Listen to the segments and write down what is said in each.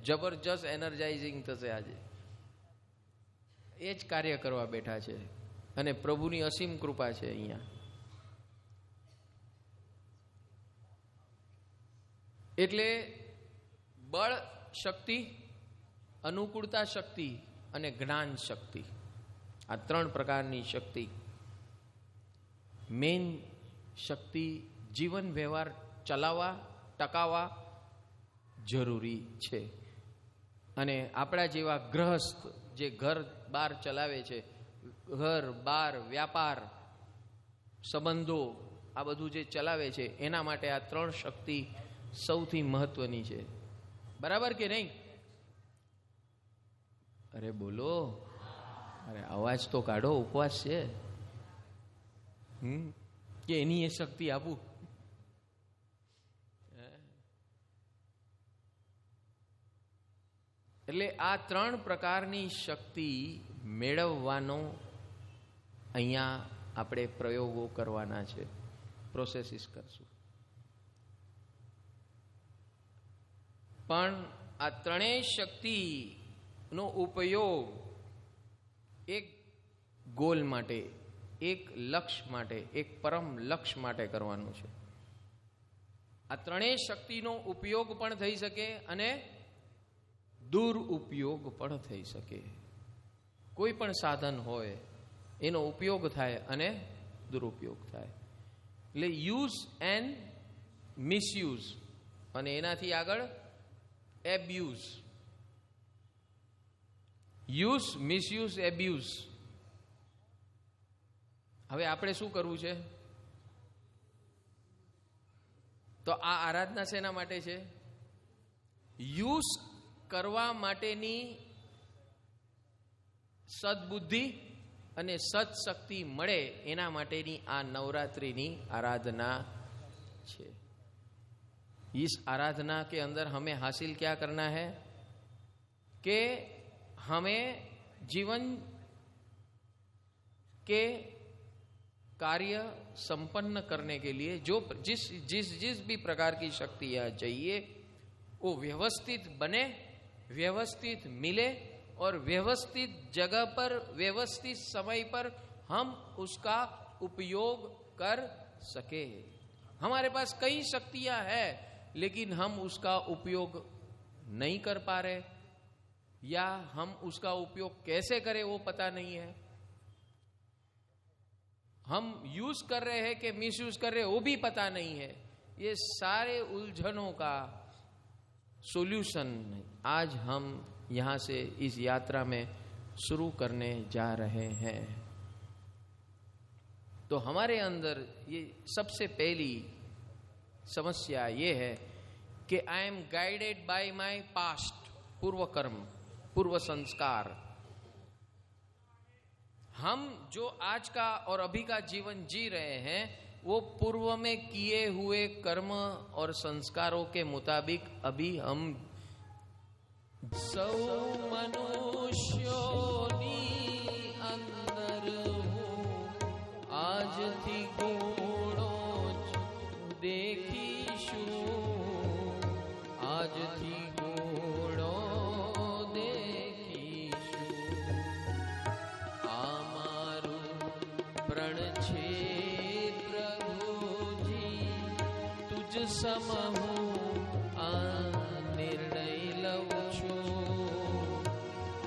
જબરજસ્ત એનર્જાઇઝિંગ થશે આજે. એ જ કાર્ય કરવા બેઠા છે અને પ્રભુની અસીમ કૃપા છે અહીંયા. એટલે બળ શક્તિ, અનુકૂળતા શક્તિ અને જ્ઞાન શક્તિ, આ 3 પ્રકારની શક્તિ. મેન શક્તિ જીવન વ્યવહાર ચલાવવા, ટકાવવા જરૂરી છે. અને આપણા જેવા ગૃહસ્થ જે ઘર બાર ચલાવે છે, ઘર બાર વ્યાપાર સંબંધો આ બધું જે ચલાવે છે, એના માટે આ 3 શક્તિ સૌથી મહત્વની છે. બરાબર કે નહીં? અરે બોલો, અરે અવાજ તો કાઢો. ઉપવાસ છે કે એની એ શક્તિ આપું? એટલે આ 3 પ્રકારની શક્તિ મેળવવાનો અહીંયા આપણે પ્રયોગો કરવાના છે, પ્રોસેસીસ કરશું. પણ આ 3 શક્તિનો ઉપયોગ એક ગોલ માટે, એક લક્ષ્ય માટે, એક પરમ લક્ષ્ય માટે કરવાનું છે. આ 3 શક્તિનો ઉપયોગ પણ થઈ શકે અને દુરુપયોગ પણ થઈ શકે. કોઈ પણ સાધન હોય એનો ઉપયોગ થાય અને દુરુપયોગ થાય. એટલે યુઝ એન્ડ મિસયુઝ અને એનાથી આગળ એબ્યુઝ. Use, misuse, abuse. હવે આપણે શું કરવું છે? તો આ આરાધના શેના માટે છે? યુઝ કરવા માટેની સદબુદ્ધિ અને સદશક્તિ મળે એના માટેની આ નવરાत्रिની आराधना છે. इस आराधना के अंदर हमें हासिल क्या करना है कि हमें जीवन के कार्य संपन्न करने के लिए जो जिस भी प्रकार की शक्तियां चाहिए वो व्यवस्थित बने, व्यवस्थित मिले और व्यवस्थित जगह पर व्यवस्थित समय पर हम उसका उपयोग कर सके. हमारे पास कई शक्तियां हैं लेकिन हम उसका उपयोग नहीं कर पा रहे, या हम उसका उपयोग कैसे करें वो पता नहीं है. हम यूज कर रहे हैं कि मिसयूज कर रहे हैं वो भी पता नहीं है. ये सारे उलझनों का सॉल्यूशन आज हम यहां से इस यात्रा में शुरू करने जा रहे हैं. तो हमारे अंदर ये सबसे पहली समस्या ये है कि I am guided by my past, पूर्व कर्म, पूर्व संस्कार. हम जो आज का और अभी का जीवन जी रहे हैं वो पूर्व में किए हुए कर्म और संस्कारों के मुताबिक अभी हम सौ मनुष्योनी अंदर हूँ आज थी गुणो देखीशु, आज थी गुणो देखीशु. आमारू प्रण छे समूह आ निर्णय लव छो.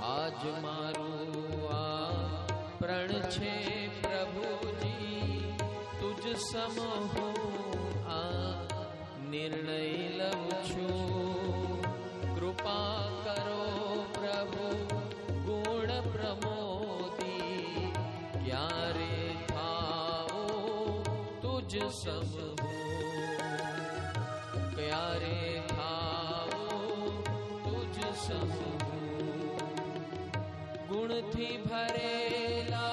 आज मारू आ प्रण छे प्रभुजी तुझ समूह आ निर्णय लव छो. कृपा करो प्रभु गुण प्रमोदी, क्यारे थाओ तुझ समूह, क्यारे थाओ तुझ समूह. गुण थी भरेला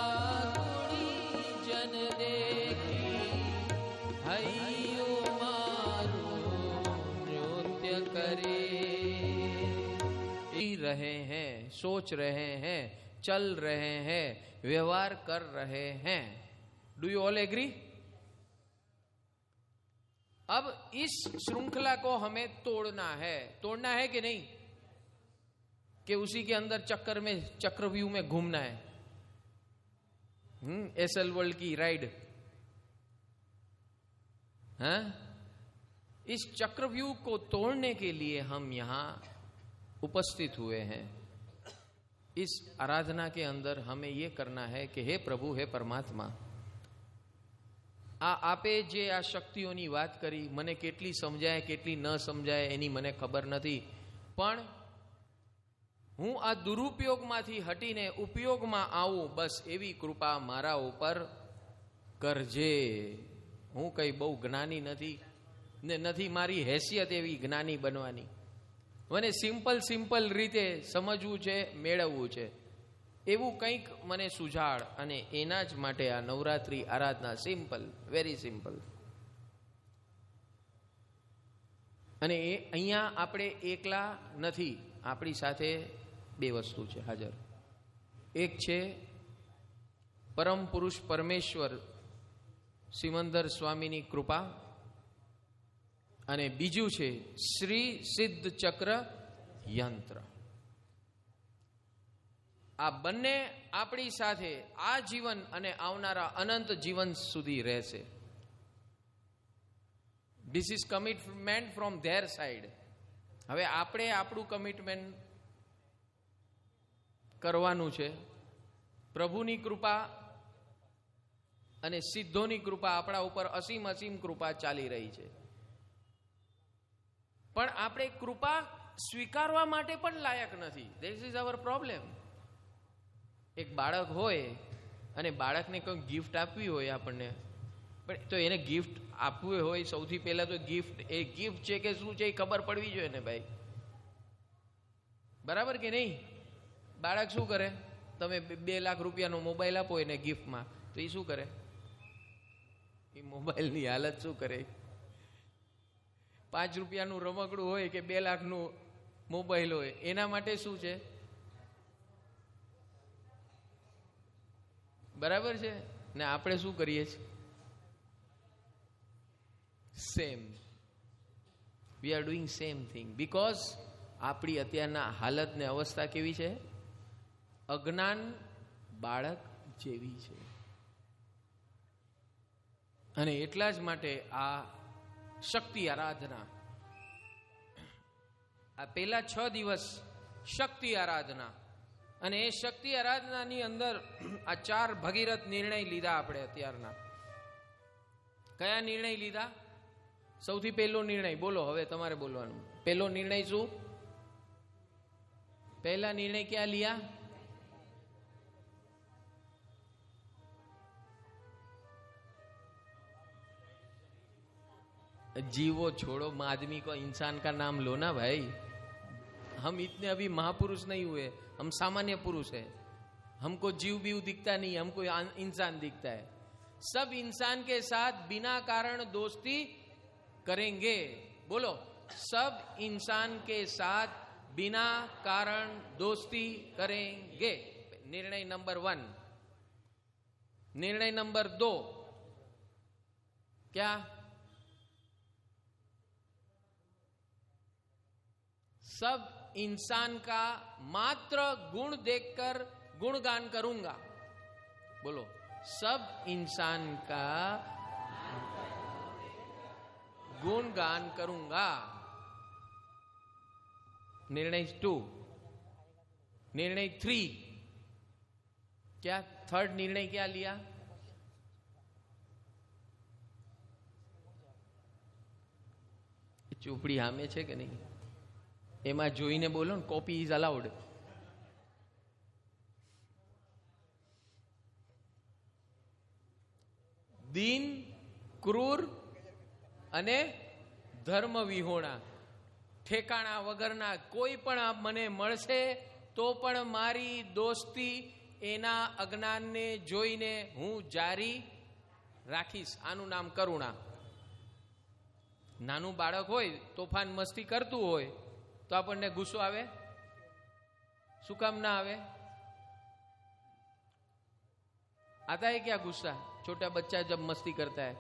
गुणी जन देखी, हइयो मारो नृत्य करे. रहे हैं, सोच रहे हैं, चल रहे हैं, व्यवहार कर रहे हैं. Do you all agree? अब इस श्रृंखला को हमें तोड़ना है. तोड़ना है कि नहीं? कि उसी के अंदर चक्कर में चक्रव्यूह में घूमना है, एसएल वर्ल्ड की राइड, हाँ? इस चक्रव्यूह को तोड़ने के लिए हम यहां उपस्थित हुए हैं। इस आराधना के अंदर हमें यह करना है कि हे प्रभु, हे परमात्मा, आपे जे आ शक्तिओनी વાત કરી, મને કેટલી સમજાય કેટલી ન સમજાય એની મને ખબર નથી, પણ હું આ દુરુપયોગમાંથી હટીને ઉપયોગમાં આવું, બસ એવી કૃપા મારા ઉપર કરજે। હું કઈ બહુ જ્ઞાની નથી ને નથી મારી હેસિયત એવી જ્ઞાની બનવાની, મને સિમ્પલ રીતે સમજવું છે, મેળવવું છે, એવું કંઈક મને સુઝાડ। અને એના જ માટે આ નવરાત્રી આરાધના સિમ્પલ, વેરી સિમ્પલ। અને એ અહીંયા આપણે એકલા નથી, આપણી સાથે બે વસ્તુ છે હાજર। એક છે પરમ પુરુષ પરમેશ્વર સિમંદર સ્વામીની કૃપા, અને બીજું છે શ્રી સિદ્ધ ચક્ર યંત્ર। આ બંને આપણી સાથે આ જીવન અને આવનારા અનંત જીવન સુધી રહેશે। This is commitment from there side. હવે આપણે આપણું કમિટમેન્ટ કરવાનું છે। પ્રભુની કૃપા અને સિદ્ધોની કૃપા આપણા ઉપર અસીમ કૃપા ચાલી રહી છે, પણ આપણે કૃપા સ્વીકારવા માટે પણ લાયક નથી। This is our problem. એક બાળક હોય અને બાળકને કોઈ ગિફ્ટ આપવી હોય આપણને, પણ તો એને ગિફ્ટ આપવું હોય સૌથી પહેલા તો ગિફ્ટ છે કે શું છે એ ખબર પડવી જોઈએ ને ભાઈ, બરાબર કે નહીં? બાળક શું કરે? તમે 2 લાખ રૂપિયાનો મોબાઈલ આપો એને ગિફ્ટમાં, તો એ શું કરે? એ મોબાઈલની હાલત શું કરે? 5 રૂપિયાનું રમકડું હોય કે 2 લાખનું મોબાઈલ હોય, એના માટે શું છે? બરાબર છે ને? આપણે શું કરીએ છીએ? Same, we are doing same thing, because આપણી અત્યારના હાલત ને અવસ્થા કેવી છે? અજ્ઞાન બાળક જેવી છે। અને એટલા જ માટે આ શક્તિ આરાધના, આ પેલા 6 દિવસ શક્તિ આરાધના, અને એ શક્તિ આરાધનાની અંદર આ 4 ભગીરથ નિર્ણય લીધા આપણે અત્યારના। કયા નિર્ણય લીધા? સૌથી પહેલો નિર્ણય બોલો, હવે તમારે બોલવાનું। પહેલો નિર્ણય શું? પહેલા નિર્ણય ક્યાં लिया? जीवो छोड़ो, आदमी को, इंसान का नाम लो ना भाई। हम इतने अभी महापुरुष नहीं हुए, हम सामान्य पुरुष है। हमको जीव बीव दिखता नहीं, हमको इंसान दिखता है। सब इंसान के साथ बिना कारण दोस्ती करेंगे। बोलो, सब इंसान के साथ बिना कारण दोस्ती करेंगे। निर्णय नंबर 1। निर्णय नंबर 2 क्या? सब इंसान का मात्र गुण देखकर गुणगान करूंगा। बोलो, सब इंसान का गुणगान करूंगा। निर्णय 2। निर्णय 3 क्या? थर्ड निर्णय क्या लिया? ચોપડી સામે છે કે નહીં? એમાં જોઈને બોલો ને, કોપી ઇઝ અલાઉડ। દીન, ક્રૂર અને ધર્મ વિહોણા, ઠેકાણા વગરના કોઈ પણ મને મળશે તો પણ મારી દોસ્તી એના અજ્ઞાનને જોઈને હું જારી રાખીશ। આનું નામ કરુણા। નાનું બાળક હોય, તોફાન મસ્તી કરતું હોય तो આપણને ગુસ્સો આવે? શું કામ ના આવે? आता है क्या गुस्सा? छोटा बच्चा जब मस्ती करता है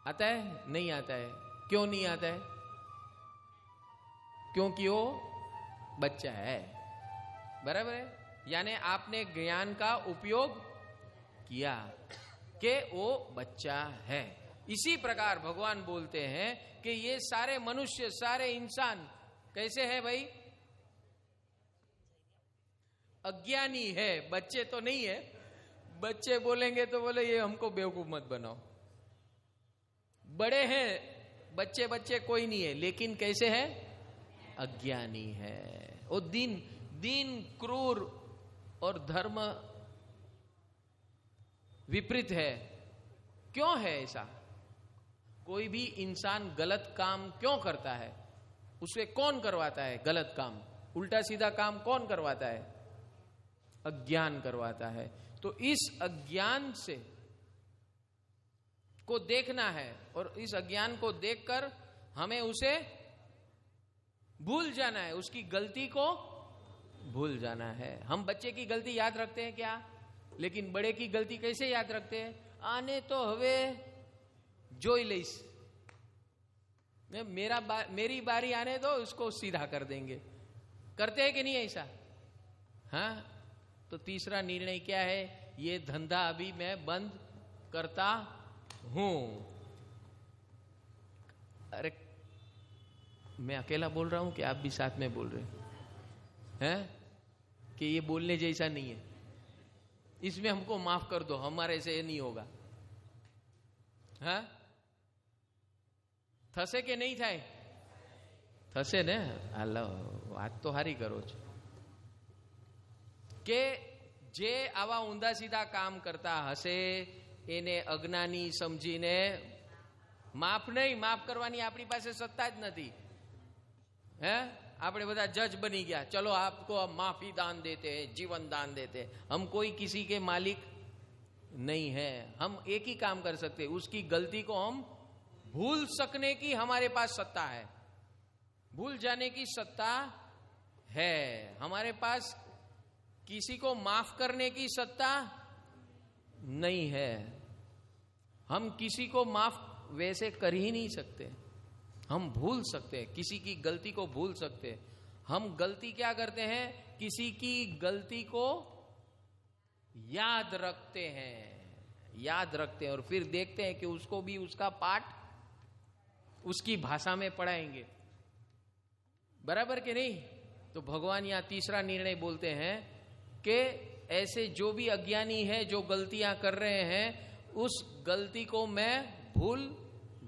आता है? नहीं आता है। क्यों नहीं आता है? क्योंकि वो बच्चा है, बराबर है। यानी आपने ज्ञान का उपयोग किया कि वो बच्चा है। इसी प्रकार भगवान बोलते हैं कि ये सारे मनुष्य, सारे इंसान कैसे है भाई? अज्ञानी है, बच्चे तो नहीं है। बच्चे बोलेंगे तो बोले ये हमको बेवकूफ मत बनाओ। बड़े हैं, बच्चे बच्चे कोई नहीं है, लेकिन कैसे है? अज्ञानी है। वो दीन क्रूर और धर्म विपरीत है। क्यों है ऐसा? कोई भी इंसान गलत काम क्यों करता है? उसे कौन करवाता है गलत काम? उल्टा सीधा काम कौन करवाता है? अज्ञान करवाता है। तो इस अज्ञान से को देखना है, और इस अज्ञान को देखकर हमें उसे भूल जाना है, उसकी गलती को भूल जाना है। हम बच्चे की गलती याद रखते हैं क्या? लेकिन बड़े की गलती कैसे याद रखते हैं? आने तो हवे जोई लईस, मेरी बारी आने दो, उसको सीधा कर देंगे। करते हैं कि नहीं ऐसा? हाँ। तो तीसरा निर्णय क्या है? ये धंधा अभी मैं बंद करता हूं। अरे मैं अकेला बोल रहा हूं कि आप भी साथ में बोल रहे हैं? कि ये बोलने जैसा नहीं है, इसमें हमको माफ कर दो, हमारे से ये नहीं होगा। हाँ, थसे के नहीं थाय? थसे ने? हालो, વાત તો હારી કરો છો કે જે આવા ઊંધા સીધા કામ કરતા હશે એને અજ્ઞાની સમજીને માફ નહીં, માફ કરવાની આપણી પાસે સત્તા જ નથી। હે, આપણે બધા जज बनी गया, चलो आपको हम माफी दान देते हैं, जीवन दान देते हैं। हम कोई किसी के मालिक नहीं है। हम एक ही काम कर सकते हैं, उसकी गलती को हम भूल सकने की हमारे पास सत्ता है, भूल जाने की सत्ता है। हमारे पास किसी को माफ करने की सत्ता नहीं है। हम किसी को माफ वैसे कर ही नहीं सकते। हम भूल सकते हैं, किसी की गलती को भूल सकते हैं। हम गलती क्या करते हैं? किसी की गलती को याद रखते हैं, याद रखते हैं, और फिर देखते हैं कि उसको भी उसका पाठ उसकी भाषा में पढ़ाएंगे, बराबर के नहीं? तो भगवान यहां तीसरा निर्णय बोलते हैं कि ऐसे जो भी अज्ञानी है, जो गलतियां कर रहे हैं, उस गलती को मैं भूल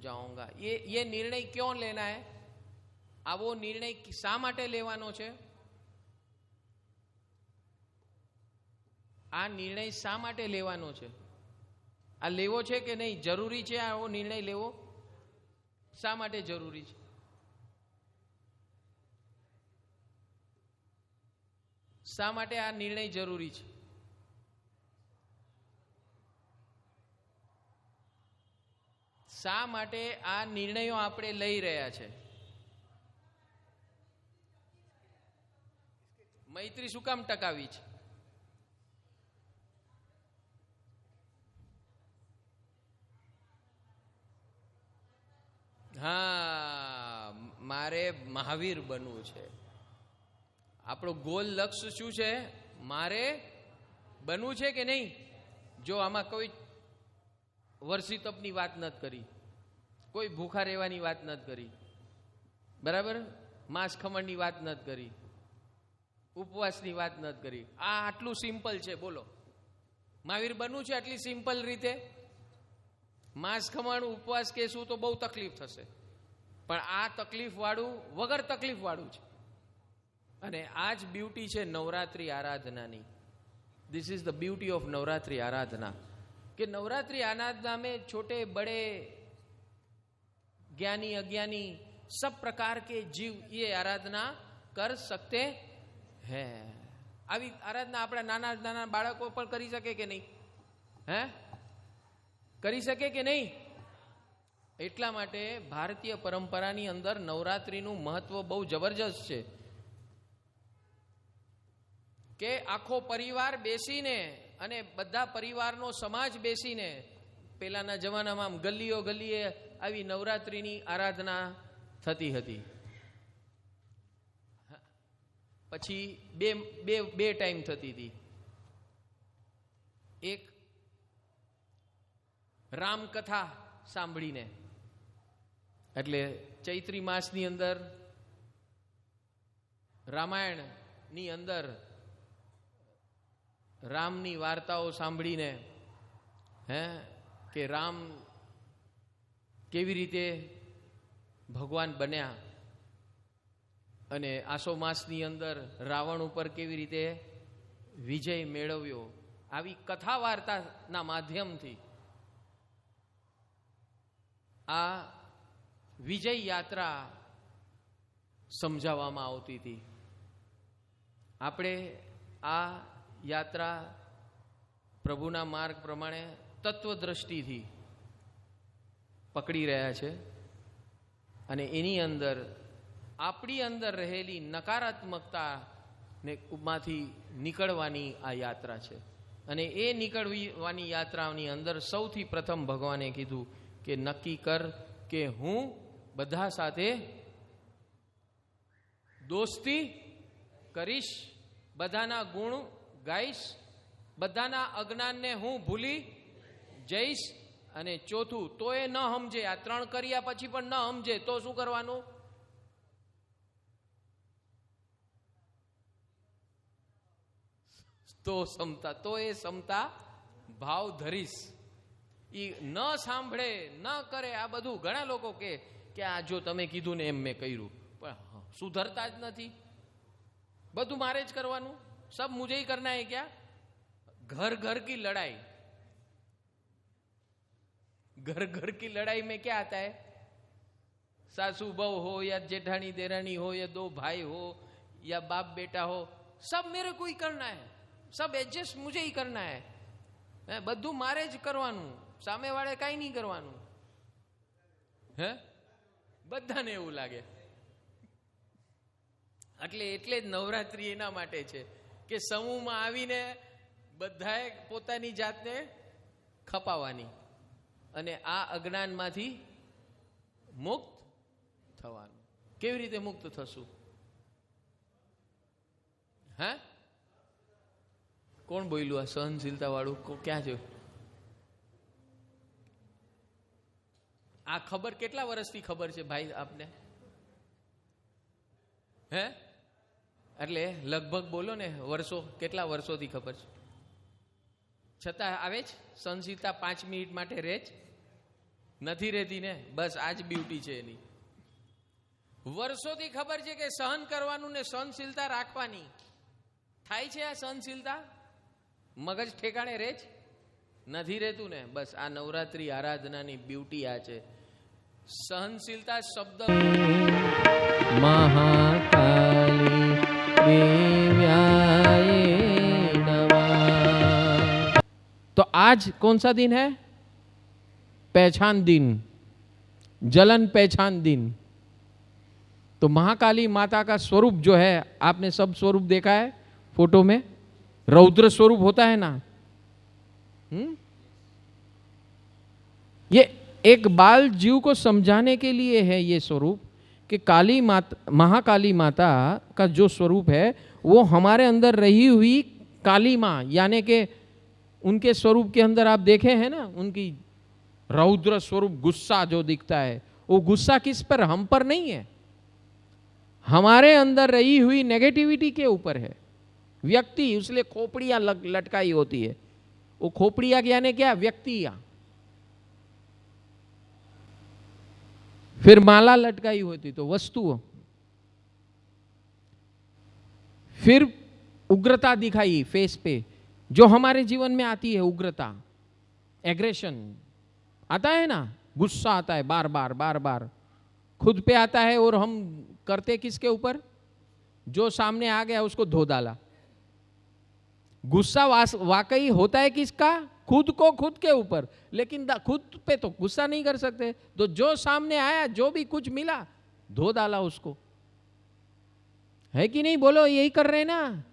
जाऊंगा। ये निर्णय क्यों लेना है? वो निर्णय શા માટે લેવાનો છે? આ નિર્ણય શા માટે લેવાનો છે? આ લેવો છે કે નહીં? જરૂરી છે આવો નિર્ણય લેવો? શા માટે જરૂરી છે? શા માટે આ નિર્ણય જરૂરી છે? શા માટે આ નિર્ણયો આપણે લઈ રહ્યા છે? મૈત્રી શું કામ ટકાવી છે? હા, મારે મહાવીર બનવું છે। આપણો ગોલ લક્ષ્ય શું છે? મારે બનવું છે કે નહીં? જો આમાં કોઈ વર્ષી તપની વાત નથી કરી, કોઈ ભૂખા રહેવાની વાત નથી કરી, બરાબર? માંસ ખમણની વાત નથી કરી, ઉપવાસની વાત નથી કરી। આ આટલું સિમ્પલ છે, બોલો મહાવીર બનવું છે આટલી સિમ્પલ રીતે? માંસ ખમણ ઉપવાસ કહેશું તો બહુ તકલીફ થશે, પણ આ તકલીફ વાળું વગર તકલીફ વાળું છે। અને આ જ બ્યુટી છે નવરાત્રી આરાધનાની। This is the beauty of Navratri आराधना कि नवरात्रि आराधना में छोटे बड़े ज्ञानी अज्ञानी सब प्रकार के जीव ये आराधना कर सकते हैं। આવી આરાધના આપણા નાના નાના બાળકો પણ કરી શકે કે નહીં? હે, કરી શકે કે નહીં? એટલા માટે ભારતીય પરંપરાની અંદર નવરાત્રીનું મહત્વ બહુ જબરજસ્ત છે કે આખો પરિવાર બેસીને, અને બધા પરિવારનો સમાજ બેસીને, પહેલાના જમાનામાં આમ ગલીઓ ગલીએ આવી નવરાત્રીની આરાધના થતી હતી। પછી બે બે બે ટાઈમ થતી હતી. એક રામકથા સાંભળીને, એટલે ચૈત્રી માસની અંદર રામાયણની અંદર રામની વાર્તાઓ સાંભળીને, કે રામ કેવી રીતે ભગવાન બન્યા અને આસો માસની અંદર રાવણ ઉપર કેવી રીતે વિજય મેળવ્યો, આવી કથા વાર્તાના માધ્યમથી આ વિજય યાત્રા સમજાવવામાં આવતી હતી. આપણે આ યાત્રા પ્રભુના માર્ગ પ્રમાણે તત્વદ્રષ્ટિથી પકડી રહ્યા છે અને એની અંદર આપણી અંદર રહેલી નકારાત્મકતા ને માંથી નીકળવાની આ યાત્રા છે. અને એ નીકળવાની યાત્રાની અંદર સૌથી પ્રથમ ભગવાને કીધું કે નક્કી કર કે હું બધા સાથે દોસ્તી કરીશ, બધાના ગુણ ગાઈશ, બધાના અજ્ઞાનને હું ભૂલી જઈશ. અને ચોથું, તો એ ન સમજે, આ 3 કર્યા પછી પણ ન સમજે તો શું કરવાનું? તો એ સમતા ભાવ ધરીશ. એ ન સાંભળે, ન કરે, આ બધું ઘણા લોકો કે આ જો તમે કીધું ને એમ મેં કર્યું, પણ સુધરતા જ નથી. બધું મારે જ કરવાનું, સબ મુझे ही करना है क्या? घर घर की लड़ाई, घर घर की लड़ाई में क्या आता है? सासू बहू हो या जेठानी देरानी हो या 2 भाई हो या बाप बेटा हो, सब मेरे को ही करना है, सब एडजस्ट मुझे ही करना है. બધું મારે જ કરવાનું, સામે વાળે કઈ નહીં કરવાનું. બધાને એવું લાગે. એટલે જ નવરાત્રી એના માટે છે કે સમૂહમાં આવીને બધાએ પોતાની જાતને ખપાવવાની અને આ અજ્ઞાનમાંથી મુક્ત થવાનું. કેવી રીતે મુક્ત થશું? કોણ બોલ્યું? આ સહનશીલતા વાળું ક્યાં છે? આ ખબર કેટલા વર્ષથી ખબર છે ભાઈ આપને? એટલે લગભગ બોલો ને, વર્ષો, કેટલા વર્ષોથી ખબર છે? છતાં આવે જ સહનશીલતા 5 મિનિટ માટે રહે જ નથી રહેતી ને. બસ આ જ બ્યુટી છે એની. વર્ષોથી ખબર છે કે સહન કરવાનું ને સહનશીલતા રાખવાની. થાય છે આ સહનશીલતા? મગજ ઠેકાણે રહે જ નથી રહેતું ને. બસ આ નવરાત્રી આરાધનાની બ્યુટી આ છે. સહનશીલતા શબ્દ મહાકાલી देव्याये नमः. तो आज कौन सा दिन है? पहचान दिन, जलन पहचान दिन. तो महाकाली माता का स्वरूप जो है, आपने सब स्वरूप देखा है फोटो में. रौद्र स्वरूप होता है ना. ये एक बाल जीव को समझाने के लिए है ये स्वरूप कि काली माता, महाकाली माता का जो स्वरूप है वो हमारे अंदर रही हुई काली माँ, यानी कि उनके स्वरूप के अंदर आप देखे हैं ना, उनकी रौद्र स्वरूप गुस्सा जो दिखता है, वो गुस्सा किस पर? हम पर नहीं है, हमारे अंदर रही हुई नेगेटिविटी के ऊपर है. व्यक्ति, इसलिए खोपड़ियां लटकाई होती है. वो खोपड़ियां यानी क्या? व्यक्तियां. फिर माला लटकाई होती तो वस्तुओं. फिर उग्रता दिखाई फेस पे, जो हमारे जीवन में आती है. उग्रता, एग्रेशन आता है ना, गुस्सा आता है बार बार बार बार, खुद पे आता है. और हम करते किसके ऊपर? जो सामने आ गया उसको धो डाला. गुस्सा वाकई होता है किसका? खुद को, खुद के ऊपर. लेकिन खुद पे तो गुस्सा नहीं कर सकते, तो जो सामने आया, जो भी कुछ मिला, धो डाला उसको. है कि नहीं? बोलो, यही कर रहे हैं ना.